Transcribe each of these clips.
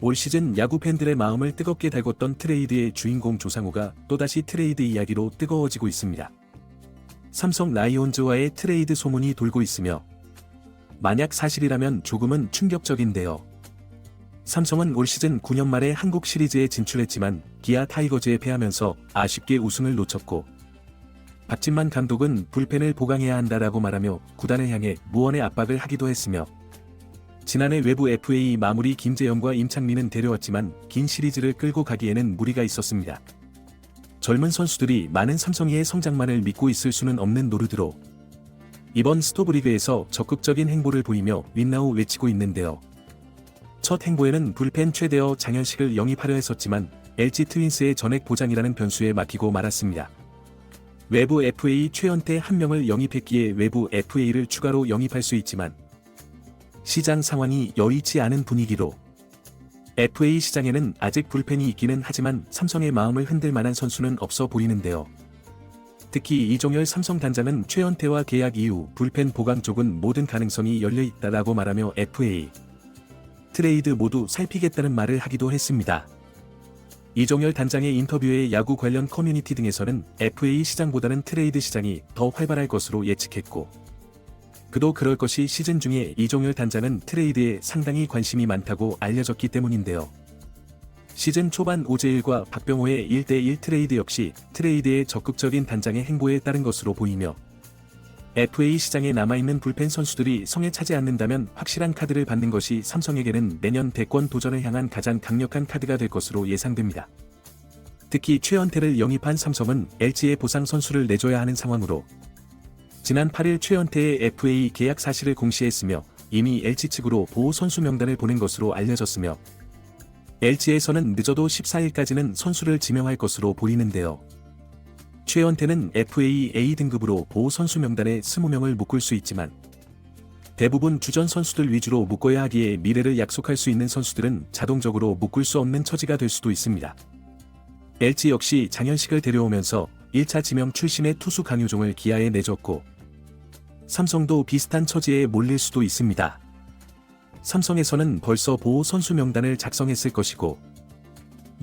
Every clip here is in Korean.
올 시즌 야구 팬들의 마음을 뜨겁게 달궜던 트레이드의 주인공 조상우가 또다시 트레이드 이야기로 뜨거워지고 있습니다. 삼성 라이온즈와의 트레이드 소문이 돌고 있으며 만약 사실이라면 조금은 충격적인데요. 삼성은 올 시즌 9년 말에 한국 시리즈에 진출했지만 기아 타이거즈에 패하면서 아쉽게 우승을 놓쳤고 박진만 감독은 불펜을 보강해야 한다라고 말하며 구단을 향해 무언의 압박을 하기도 했으며 지난해 외부 FA 마무리 김재영과 임창민은 데려왔지만 긴 시리즈를 끌고 가기에는 무리가 있었습니다. 젊은 선수들이 많은 삼성이의 성장만을 믿고 있을 수는 없는 노르드로 이번 스토브리그에서 적극적인 행보를 보이며 윈나우 외치고 있는데요. 첫 행보에는 불펜 최대어 장현식을 영입하려 했었지만 LG 트윈스의 전액 보장이라는 변수에 막히고 말았습니다. 외부 FA 최연태 한 명을 영입했기에 외부 FA를 추가로 영입할 수 있지만 시장 상황이 여의치 않은 분위기로 FA 시장에는 아직 불펜이 있기는 하지만 삼성의 마음을 흔들 만한 선수는 없어 보이는데요. 특히 이종열 삼성 단장은 최연태와 계약 이후 불펜 보강 쪽은 모든 가능성이 열려 있다라고 말하며 FA, 트레이드 모두 살피겠다는 말을 하기도 했습니다. 이종열 단장의 인터뷰에 야구 관련 커뮤니티 등에서는 FA 시장보다는 트레이드 시장이 더 활발할 것으로 예측했고 그도 그럴 것이 시즌 중에 이종열 단장은 트레이드에 상당히 관심이 많다고 알려졌기 때문인데요. 시즌 초반 오재일과 박병호의 1대1 트레이드 역시 트레이드의 적극적인 단장의 행보에 따른 것으로 보이며 FA 시장에 남아있는 불펜 선수들이 성에 차지 않는다면 확실한 카드를 받는 것이 삼성에게는 내년 대권 도전을 향한 가장 강력한 카드가 될 것으로 예상됩니다. 특히 최연태를 영입한 삼성은 LG에 보상 선수를 내줘야 하는 상황으로 지난 8일 최연태의 FA 계약 사실을 공시했으며 이미 LG 측으로 보호 선수 명단을 보낸 것으로 알려졌으며 LG에서는 늦어도 14일까지는 선수를 지명할 것으로 보이는데요. 최연태는 FA A 등급으로 보호 선수 명단에 20명을 묶을 수 있지만 대부분 주전 선수들 위주로 묶어야 하기에 미래를 약속할 수 있는 선수들은 자동적으로 묶을 수 없는 처지가 될 수도 있습니다. LG 역시 장현식을 데려오면서 1차 지명 출신의 투수 강효종을 기아에 내줬고 삼성도 비슷한 처지에 몰릴 수도 있습니다. 삼성에서는 벌써 보호 선수 명단을 작성했을 것이고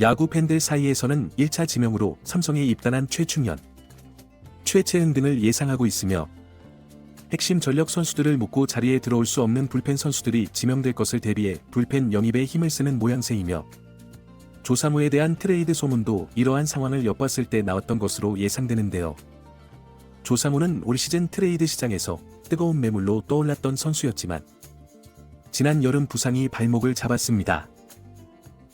야구 팬들 사이에서는 1차 지명으로 삼성에 입단한 최충현, 최채은 등을 예상하고 있으며 핵심 전력 선수들을 묶고 자리에 들어올 수 없는 불펜 선수들이 지명될 것을 대비해 불펜 영입에 힘을 쓰는 모양새이며 조상우에 대한 트레이드 소문도 이러한 상황을 엿봤을 때 나왔던 것으로 예상되는데요. 조상우는 올 시즌 트레이드 시장에서 뜨거운 매물로 떠올랐던 선수였지만 지난 여름 부상이 발목을 잡았습니다.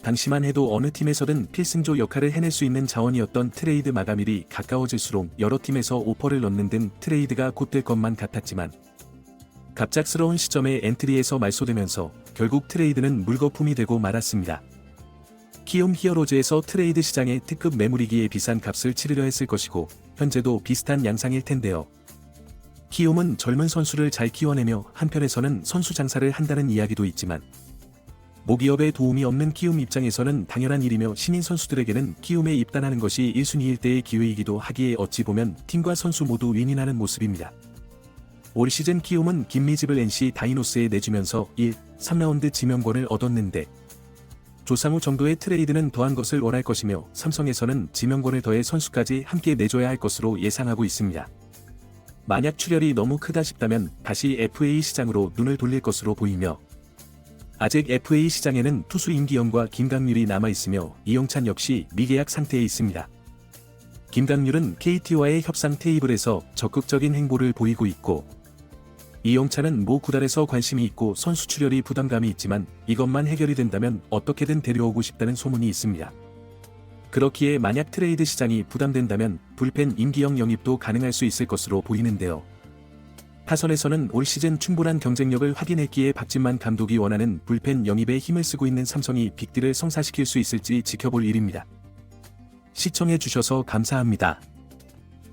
당시만 해도 어느 팀에서든 필승조 역할을 해낼 수 있는 자원이었던 트레이드 마감일이 가까워질수록 여러 팀에서 오퍼를 넣는 등 트레이드가 곧 될 것만 같았지만 갑작스러운 시점에 엔트리에서 말소되면서 결국 트레이드는 물거품이 되고 말았습니다. 키움 히어로즈에서 트레이드 시장의 특급 매물이기에 비싼 값을 치르려 했을 것이고 현재도 비슷한 양상일 텐데요. 키움은 젊은 선수를 잘 키워내며 한편에서는 선수 장사를 한다는 이야기도 있지만 모기업에 도움이 없는 키움 입장에서는 당연한 일이며 신인 선수들에게는 키움에 입단하는 것이 1순위일 때의 기회이기도 하기에 어찌 보면 팀과 선수 모두 윈윈하는 모습입니다. 올 시즌 키움은 김미집을 NC 다이노스에 내주면서 1, 3라운드 지명권을 얻었는데 조상우 정도의 트레이드는 더한 것을 원할 것이며 삼성에서는 지명권을 더해 선수까지 함께 내줘야 할 것으로 예상하고 있습니다. 만약 출혈이 너무 크다 싶다면 다시 FA 시장으로 눈을 돌릴 것으로 보이며 아직 FA 시장에는 투수 임기영과 김강률이 남아있으며 이용찬 역시 미계약 상태에 있습니다. 김강률은 KT와의 협상 테이블에서 적극적인 행보를 보이고 있고 이용찬은 모 구단에서 관심이 있고 선수 출혈이 부담감이 있지만 이것만 해결이 된다면 어떻게든 데려오고 싶다는 소문이 있습니다. 그렇기에 만약 트레이드 시장이 부담된다면 불펜 임기영 영입도 가능할 수 있을 것으로 보이는데요. 타선에서는 올 시즌 충분한 경쟁력을 확인했기에 박진만 감독이 원하는 불펜 영입에 힘을 쓰고 있는 삼성이 빅딜을 성사시킬 수 있을지 지켜볼 일입니다. 시청해주셔서 감사합니다.